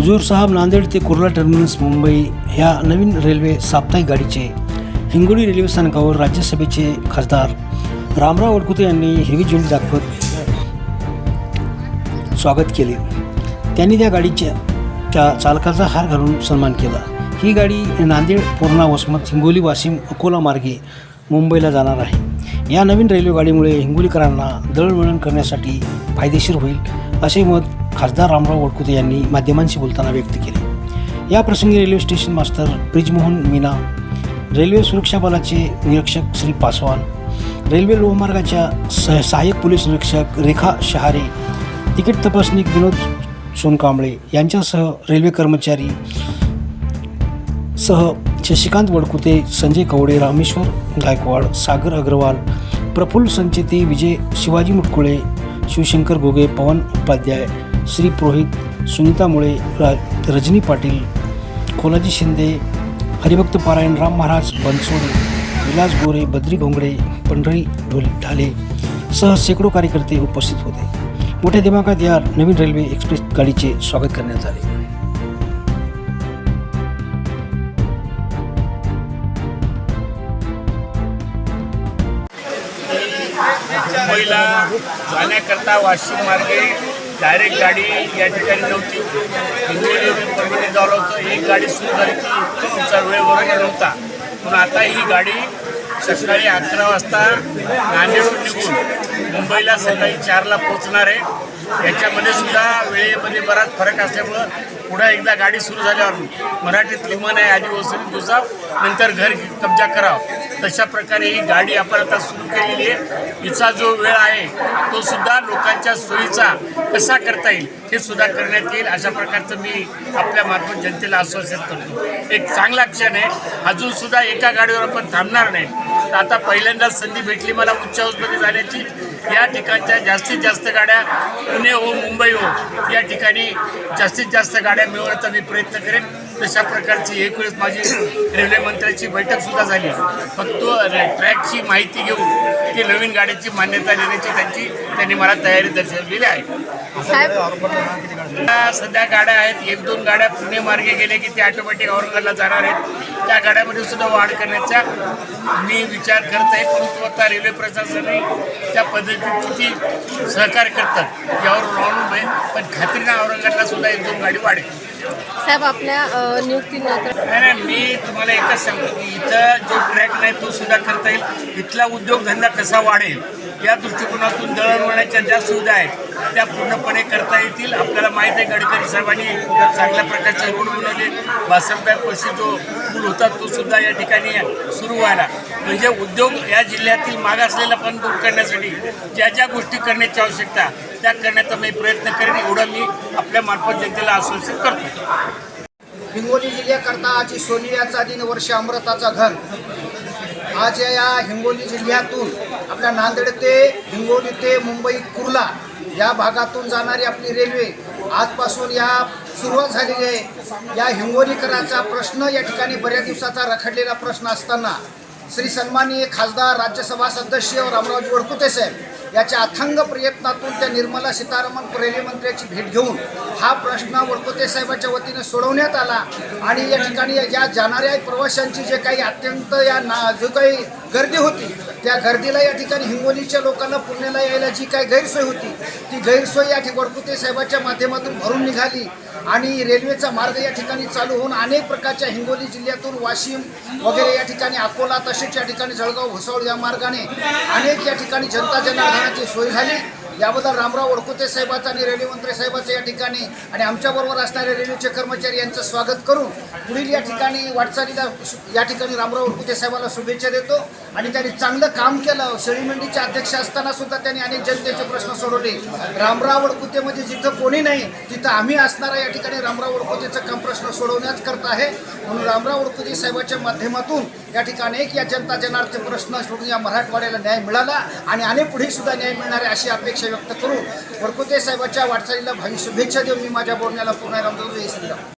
हुजूर साहब नांदेड ते कुर्ला टर्मिनस मुंबई ह्या नवीन रेल्वे साप्ताहिक गाडीचे हिंगोली रेल्वे स्थानकावर राज्यसभेचे खासदार रामराव वडकुते यांनी हेवी झेंडा दाखवत स्वागत केले। त्यांनी त्या गाडीच्या चालकाचा हार घालून सन्मान केला। ही गाडी नांदेड, पूर्णा, वसमत, हिंगोली, वाशिम, अकोला मार्गे मुंबईला जाणार आहे। या नवीन रेल्वे गाडीमुळे हिंगोलीकरांना दळणवळण करण्यासाठी फायदेशीर होईल असे मत खासदार रामराव वडकुते यांनी माध्यमांशी बोलताना व्यक्त केले। या प्रसंगी रेल्वे स्टेशन मास्तर ब्रिजमोहन मीना, रेल्वे सुरक्षा बलाचे निरीक्षक श्री पासवान, रेल्वे लोहमार्गाच्या सहाय्यक पोलीस निरीक्षक रेखा शहारे, तिकीट तपासणीक विनोद सोनकांबळे यांच्यासह रेल्वे कर्मचारी सह शशिकांत वडकुते, संजय कवडे, रामेश्वर गायकवाड, सागर अग्रवाल, प्रफुल्ल संचेती, विजय शिवाजी मुटकुळे, शिवशंकर गोगे, पवन उपाध्याय, श्री पुरोहित, सुनीता मुळे, रजनी पाटील, खोलाजी शिंदे, हरिभक्त पारायण, राम महाराज बनसोडे, विलास गोरे, बद्री घोंगडे, पंढरी ढाले सह शेकडो कार्यकर्ते उपस्थित होते। मोठ्या दिमागात या नवीन रेल्वे एक्सप्रेस गाडीचे स्वागत करण्यात आले। मुंबईला जाण्याकरता वाशिम मार्गे डायरेक्ट गाडी या ठिकाणी नव्हती। हिंगोलीवरून परभणी जावं होतं। एक गाडी सुरू झाली की तुमचा वेळ बरोबर नव्हता, पण आता ही गाडी सकाळी 11 वाजता नांदेडहून निघून मुंबईला सकाळी 4ला पोहोचणार आहे। याच्यामध्ये सुद्धा वेळेमध्ये बराच फरक असल्यामुळं पुढं एकदा गाडी सुरू झाल्यावर मराठीत लिमन आहे, आधी ओसरी दिवसा नंतर घर कब्जा करावं, तशा प्रकारे ही गाडी आपण आता सुरू केलेली आहे। हिचा जो वेळ आहे तो सुद्धा लोकांच्या सोयीचा कसा करता येईल हे सुद्धा करण्यात येईल, अशा प्रकारचं मी आपल्या मार्फत जनतेला आश्वासन करतो। एक चांगला क्षण आहे। अजून सुद्धा एका गाडीवर आपण थांबणार नाही। तर आता पहिल्यांदाच संधी भेटली मला उच्च हाऊसमध्ये जाण्याची। या ठिकाणच्या जास्तीत जास्त गाड्या पुणे हो, मुंबई हो, या ठिकाणी जास्तीत जास्त गाड्या मिळवण्याचा मी प्रयत्न करेन। तशा प्रकारची एक वेळेस माझी रेल्वे मंत्र्यांची बैठकसुद्धा झाली। फक्त ट्रॅकची माहिती घेऊन की नवीन गाडीची मान्यता देण्याची त्यांनी मला तयारी दर्शवलेली आहे। सध्या गाड्या आहेत, 1-2 गाड्या पुणे मार्गे गेले की ते ऑटोमॅटिक औरंगाबादला जाणार आहेत। त्या गाड्यामध्ये सुद्धा वाढ करण्याचा मी विचार करत आहे, परंतु आता रेल्वे प्रशासनाने त्या पद्धतीची सहकार्य करतात यावर अवलंबून आहे, पण खात्रीनं औरंगाबादला सुद्धा 1-2 गाडी वाढेल। साहेब, आपल्या नियुक्तीनंतर नाही, मी तुम्हाला एकच सांगतो की इथं जो ट्रॅक नाही तो सुद्धा करता येईल। इथला उद्योगधंदा कसा वाढेल या दृष्टिकोनातून दळणवळणाच्या ज्या सुविधा आहेत त्या पूर्णपणे करता येतील। आपल्याला माहीत आहे गडकरी साहेबांनी चांगल्या प्रकारचे रोड बनवले। वासमगावपाशी जो पूल होता तो सुद्धा या ठिकाणी सुरू व्हायला, म्हणजे उद्योग या जिल्ह्यातील मागासलेला पण दूर करण्यासाठी ज्या ज्या गोष्टी करण्याची आवश्यकता त्या करण्याचा मी प्रयत्न करेन, एवढं मी आपल्या मार्फत जनतेला आश्वासित करतो। हिंगोली जिल्ह्याकरता आजची सोनियाचा दिन, वर्ष अमृताचा घन। आज या हिंगोली जिल्ह्यातून आपल्या नांदेड ते हिंगोली ते मुंबई कुर्ला या भागातून जाणारी आपली रेल्वे आजपासून या सुरुवात झालेली आहे। या हिंगोलीकरांचा प्रश्न या ठिकाणी बऱ्याच दिवसाचा रखडलेला प्रश्न असताना श्री सन्माननीय खासदार, राज्यसभा सदस्य रामरावजी वडकुते साहेब याच्या अथांग प्रयत्नातून त्या निर्मला सीतारामन रेल्वे मंत्र्याची भेट घेऊन हा प्रश्न वडकुते साहेबांच्या वतीने सोडवण्यात आला। आणि या ठिकाणी या जाणाऱ्या प्रवाशांची जे काही अत्यंत जो काही गर्दी होती त्या गर्दीला या ठिकाणी हिंगोलीच्या लोकांना पुण्याला यायला जी काही गैरसोय होती ती गैरसोय या ठिकाणी वडकुते साहेबांच्या माध्यमातून भरून निघाली आणि रेल्वेचा मार्ग या ठिकाणी चालू होऊन अनेक प्रकारच्या हिंगोली जिल्ह्यातून वाशिम वगैरे या ठिकाणी अकोला, तसेच या ठिकाणी जळगाव, भुसावळ या मार्गाने अनेक या ठिकाणी जनता जनार्दनाची सोय झाली। याबद्दल रामराव वडकुते साहेबांचं आणि रेल्वे मंत्री साहेबांचं या ठिकाणी आणि आमच्याबरोबर असणारे रेल्वेचे कर्मचारी यांचं स्वागत करून पुढील या ठिकाणी वाटचालीला या ठिकाणी रामराव वडकुते साहेबांना शुभेच्छा देतो। आणि त्यांनी चांगलं काम केलं। शेळीमंडीचे अध्यक्ष असताना सुद्धा त्यांनी अनेक जनतेचे प्रश्न सोडवले। रामराव वडकुतेमध्ये जिथं कोणी नाही तिथं आम्ही असणारा या ठिकाणी रामराव वडकुतेचं काम प्रश्न सोडवण्याच करत आहे। म्हणून रामराव वडकुते साहेबांच्या माध्यमातून या ठिकाणी एक या जनता जनार्दनाचे प्रश्न सोडून या मराठवाड्याला न्याय मिळाला आणि अनेक पुढे सुद्धा न्याय मिळणार आहे अशी अपेक्षा व्यक्त करून वडकुते साहेबांच्या वाटचालीला भावी शुभेच्छा देऊन मी माझ्या बोलण्याला पूर्ण रामदेव जय श्रीराम।